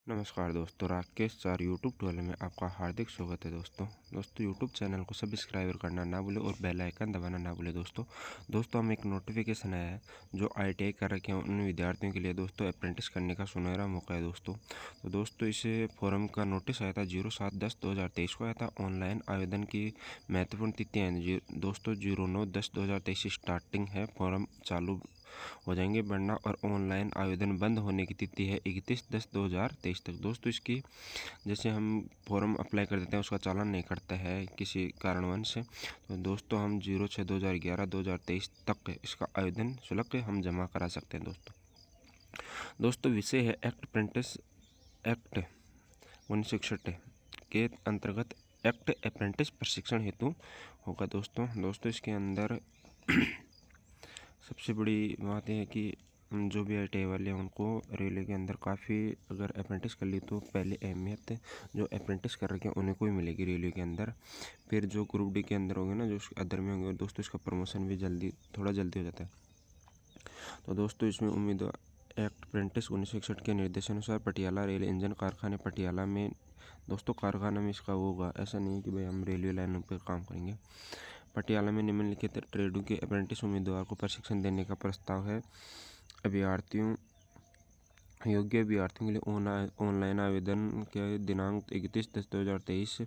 नमस्कार दोस्तों, Rakesh sir YouTube channel में आपका हार्दिक स्वागत है। दोस्तों यूट्यूब चैनल को सब्सक्राइब करना ना भूलें और बेल आइकन दबाना ना भूलें। दोस्तों हम एक नोटिफिकेशन आया है जो ITI कर रखे हैं उन विद्यार्थियों के लिए दोस्तों अप्रेंटिस करने का सुनहरा मौका है दोस्तों इस फोरम का नोटिस आया था 07/10/2023 को आया था। ऑनलाइन आवेदन की महत्वपूर्ण तिथियाँ हैं दोस्तों 09/10/2023 से स्टार्टिंग है, फॉर्म चालू हो जाएंगे बढ़ना और ऑनलाइन आवेदन बंद होने की तिथि है 31/10/2023 तक। दोस्तों इसकी जैसे हम फॉर्म अप्लाई कर देते हैं उसका चालान नहीं करता है किसी कारणवश से, तो दोस्तों हम 06/2011/2023 तक इसका आवेदन शुल्क हम जमा करा सकते हैं। दोस्तों विषय है अप्रेंटिस एक्ट 1961 के अंतर्गत एक्ट अप्रेंटिस प्रशिक्षण हेतु होगा। दोस्तों इसके अंदर सबसे बड़ी बात यह है कि जो भी ITI वाले हैं उनको रेलवे के अंदर काफ़ी अगर अप्रेंटिस कर ली तो पहले अहमियत जो अप्रेंटिस कर रखे हैं उन्हें को ही मिलेगी रेलवे के अंदर। फिर जो ग्रुप D के अंदर होंगे ना, जो अदर में होंगे दोस्तों, इसका प्रमोशन भी थोड़ा जल्दी हो जाता है। तो दोस्तों इसमें उम्मीदवार एक्ट अप्रेंटिस 1961 के निर्देशानुसार पटियाला रेल इंजन कारखाने पटियाला में दोस्तों कारखाना में इसका होगा, ऐसा नहीं कि भाई हम रेलवे लाइनों पर काम करेंगे। पटियाला में निम्नलिखित ट्रेडों के अप्रेंटिस उम्मीदवार को प्रशिक्षण देने का प्रस्ताव है। योग्य अभ्यर्थियों के लिए ऑनलाइन आवेदन के दिनांक 31/10/2023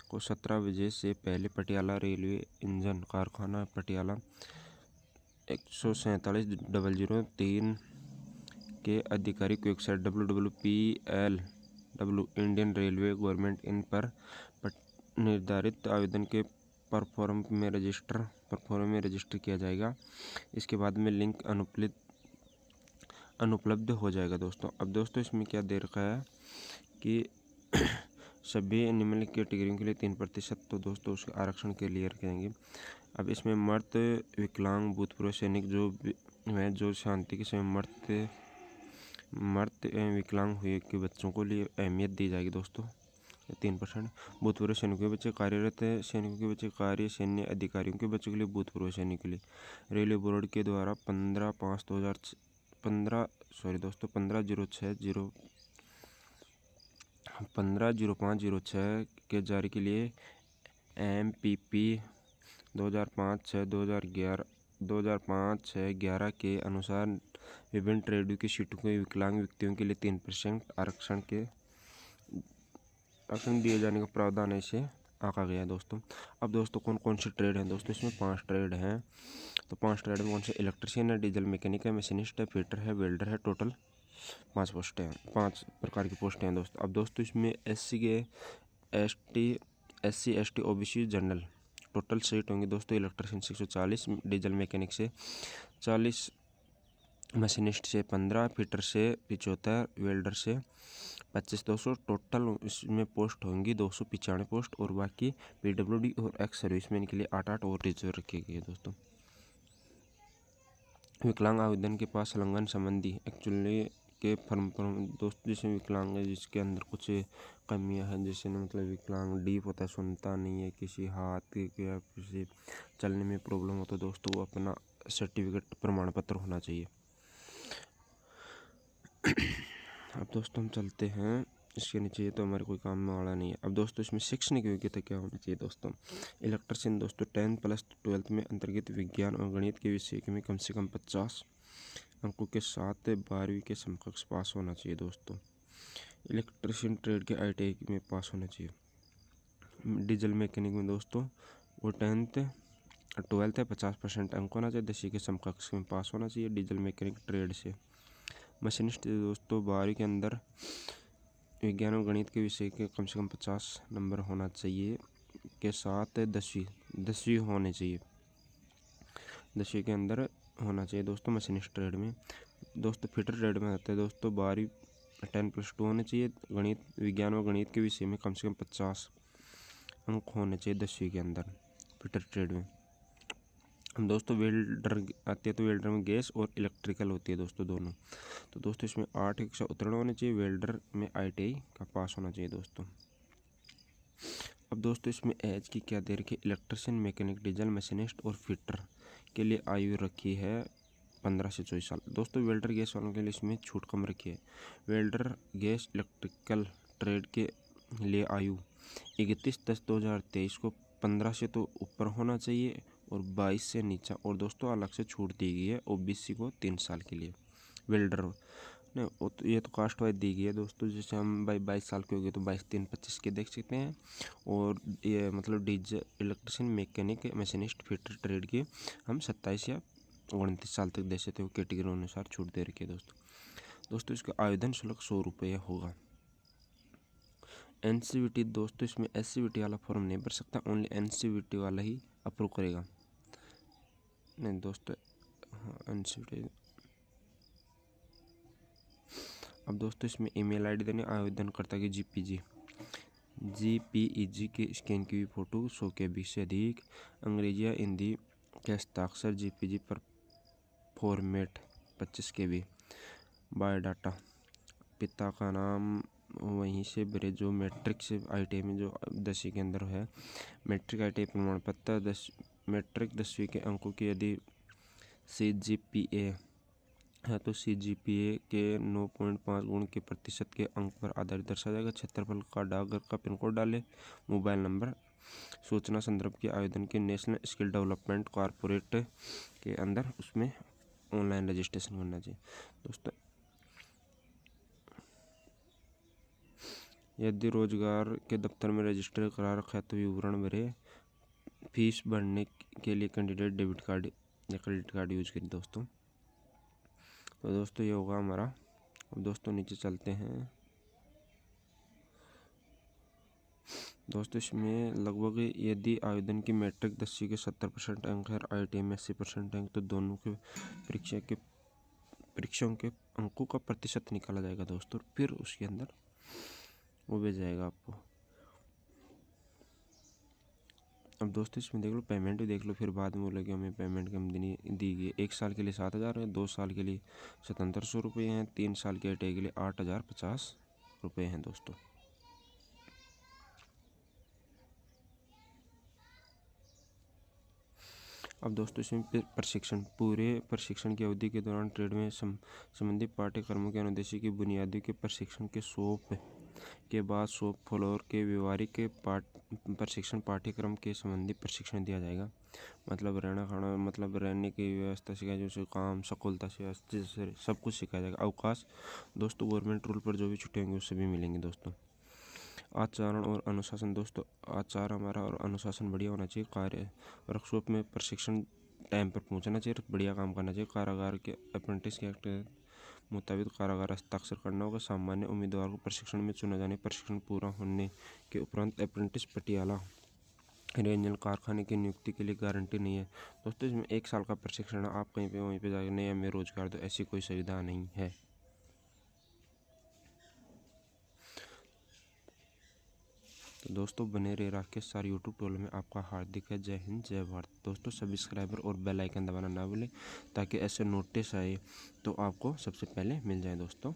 को 17 बजे से पहले पटियाला रेलवे इंजन कारखाना पटियाला 147,003 के आधिकारिक website www.plw Indian railway government in पर निर्धारित आवेदन के परफॉर्म में रजिस्टर किया जाएगा। इसके बाद में लिंक अनुपलब्ध हो जाएगा अब दोस्तों इसमें क्या दे रखा है कि सभी निम्नलिखित कैटेगरियों के लिए 3%, तो दोस्तों उसके आरक्षण के लिए रखे जाएंगे। अब इसमें मर्द विकलांग भूतपूर्व सैनिक जो शांति के समय मर्द विकलांग हुए के बच्चों को लिए अहमियत दी जाएगी दोस्तों 3%। भूतपूर्व सैनिकों के बच्चे, कार्यरत सैनिकों के बच्चे, कार्य सैन्य अधिकारियों के बच्चों के लिए, भूतपूर्व सैनिकों के लिए रेलवे बोर्ड के द्वारा 15/05/06 के जारी के लिए MPP 2005/6 के अनुसार विभिन्न ट्रेडों की सीटों के विकलांग व्यक्तियों के लिए 3% आरक्षण दिए जाने का प्रावधान ऐसे आंका गया है दोस्तों। अब दोस्तों कौन कौन से ट्रेड हैं दोस्तों, इसमें 5 ट्रेड हैं। तो 5 ट्रेड में कौन से, इलेक्ट्रिशियन है, डीजल मैकेनिक है, मशीनिस्ट है, फिटर है, वेल्डर है। टोटल 5 पोस्टें हैं, 5 प्रकार की पोस्टें हैं दोस्तों। अब दोस्तों इसमें SC ST OBC general total seat होंगी दोस्तों। इलेक्ट्रिशियन से 140, डीजल मैकेनिक से 40, मशीनिस्ट से 15, फिटर से 75, वेल्डर से 25 200। टोटल इसमें पोस्ट होंगी 295 पोस्ट और बाकी PWD और एक्स सर्विसमैन के लिए 8 और रिजर्व रखी गई है दोस्तों। विकलांग आवेदन के पास संलग्न संबंधी एक्चुअली के फर्म दोस्तों, जैसे विकलांग है जिसके अंदर कुछ कमियां हैं, जैसे मतलब विकलांग डीप होता है, सुनता नहीं है, किसी हाथ या किसी चलने में प्रॉब्लम हो तो दोस्तों वो अपना सर्टिफिकेट प्रमाण पत्र होना चाहिए। अब दोस्तों हम चलते हैं इसके नीचे, ये तो हमारे कोई काम में वाला नहीं है। अब दोस्तों इसमें शैक्षणिक योग्यता क्या होनी चाहिए दोस्तों। इलेक्ट्रिशियन दोस्तों 10+12 में अंतर्गत विज्ञान और गणित के विषय में कम से कम 50 अंकों के साथ 12वीं के समकक्ष पास होना चाहिए दोस्तों। इलेक्ट्रिशियन ट्रेड के ITI में पास होना चाहिए। डीजल मैकेनिक में दोस्तों वो 12th है, 50% अंक होना चाहिए, 10वीं के समकक्ष में पास होना चाहिए डीजल मैकेनिक ट्रेड से। मशीनिस्ट दोस्तों 12वीं के अंदर विज्ञान और गणित के विषय के कम से कम 50 नंबर होना चाहिए के साथ 10वीं होने चाहिए, 10वीं के अंदर होना चाहिए दोस्तों मशीनिस्ट ट्रेड में। दोस्तों फिटर ट्रेड में आते हैं दोस्तों 12वीं 10+2 होने चाहिए, विज्ञान और गणित के विषय में कम से कम 50 अंक होने चाहिए 10वीं के अंदर फिटर ट्रेड में। दोस्तों वेल्डर आती है तो वेल्डर में गैस और इलेक्ट्रिकल होती है दोस्तों दोनों। तो दोस्तों इसमें 8 कक्षा उत्तीर्ण होने चाहिए, वेल्डर में ITI का पास होना चाहिए दोस्तों। अब दोस्तों इसमें एज की क्या दे रखी है, इलेक्ट्रिशियन मैकेनिक डीजल मशीनिस्ट और फिटर के लिए आयु रखी है 15 से 24 साल। दोस्तों वेल्डर गैस वालों के लिए इसमें छूट कम रखी है। वेल्डर गैस इलेक्ट्रिकल ट्रेड के लिए आयु 31/10/2023 को 15 से तो ऊपर होना चाहिए और 22 से नीचा। और दोस्तों अलग से छूट दी गई है ओबीसी को 3 साल के लिए। वेल्डर ने तो ये तो कास्ट वाइज दी गई है दोस्तों। जैसे हम भाई 22 साल के हो गए तो 22/3/25 के देख सकते हैं। और ये मतलब diesel electrician mechanic machinist fitter trade की हम 27 या 29 साल तक दे सकते हो। कैटेगरी अनुसार छूट दे रखी है दोस्तों इसका आवेदन शुल्क 100 रुपये होगा। एनसीवीटी दोस्तों इसमें एससीवीटी वाला फॉर्म नहीं भर सकता, ओनली एनसीवीटी वाला ही अप्रूव करेगा। नहीं दोस्तों एनसीवीटी। अब दोस्तों इसमें ईमेल आईडी देने आवेदनकर्ता की जीपीईजी के स्कैन की हुई फोटो 100 KB से अधिक, अंग्रेजी या हिंदी के हस्ताक्षर जीपीजी पर फॉर्मेट 25 KB, बायोडाटा पिता का नाम वहीं से भरे जो मैट्रिक से ITI में जो 10वीं के अंदर है, मैट्रिक ITI प्रमाण पत्र, मैट्रिक 10वीं के अंकों की यदि CGPA है तो CGPA के 9.5 गुण के प्रतिशत के अंक पर आधारित दर्शाया जाएगा। क्षेत्रफल का डाकघर का पिन कोड डाले, मोबाइल नंबर, सूचना संदर्भ के आवेदन के नेशनल स्किल डेवलपमेंट कॉरपोरेट के अंदर उसमें ऑनलाइन रजिस्ट्रेशन करना चाहिए दोस्तों। यदि रोजगार के दफ्तर में रजिस्टर करा रखा है तो विवरण भरे। फीस भरने के लिए कैंडिडेट डेबिट कार्ड या क्रेडिट कार्ड यूज करें दोस्तों। तो दोस्तों ये होगा हमारा। अब दोस्तों नीचे चलते हैं। दोस्तों इसमें लगभग यदि आवेदन की मैट्रिक 10वीं के 70% अंक है, ITI में 80% अंक, तो दोनों के परीक्षाओं के अंकों का प्रतिशत निकाला जाएगा दोस्तों, फिर उसके अंदर वो भेज जाएगा आपको। अब दोस्तों इसमें देख लो पेमेंट भी देख लो, फिर बाद में बोलेगी हमें पेमेंट कम दी गई। 1 साल के लिए 7,000 है, 2 साल के लिए 7,700 रुपये हैं, 3 साल के ITI के लिए 8,050 रुपये हैं दोस्तों। अब दोस्तों इसमें प्रशिक्षण, पूरे प्रशिक्षण की अवधि के दौरान ट्रेड में संबंधित पाठ्यक्रमों के अनुदेशी की बुनियादी के प्रशिक्षण के शॉप के बाद शॉप फ्लोर के व्यवहारिक प्रशिक्षण पाठ्यक्रम के संबंधित प्रशिक्षण दिया जाएगा। मतलब रहना खाना, मतलब रहने की व्यवस्था सिखाई, जैसे काम सकुलता से सब कुछ सिखाया जाएगा। अवकाश दोस्तों गवर्नमेंट रूल पर जो भी छुट्टी होंगी वो सभी मिलेंगी दोस्तों। आचरण और अनुशासन दोस्तों, आचार हमारा और अनुशासन बढ़िया होना चाहिए। कार्य वर्कशॉप में प्रशिक्षण टाइम पर पहुंचना चाहिए, बढ़िया काम करना चाहिए। कारागार के अप्रेंटिस के एक्ट के मुताबिक कारागार हस्ताक्षर करना होगा। सामान्य उम्मीदवार को प्रशिक्षण में चुना जाने, प्रशिक्षण पूरा होने के उपरांत अप्रेंटिस पटियाला रीजनल कारखाने की नियुक्ति के लिए गारंटी नहीं है दोस्तों। इसमें 1 साल का प्रशिक्षण, आप कहीं पे वहीं पे जाकर नहीं हमें रोजगार दो, ऐसी कोई सुविधा नहीं है। तो दोस्तों बने रहे राकेश सर यूट्यूब टोल में आपका हार्दिक है। जय हिंद जय भारत दोस्तों। सब्सक्राइबर और बेल आइकन दबाना ना भूलें ताकि ऐसे नोटिस आए तो आपको सबसे पहले मिल जाए दोस्तों।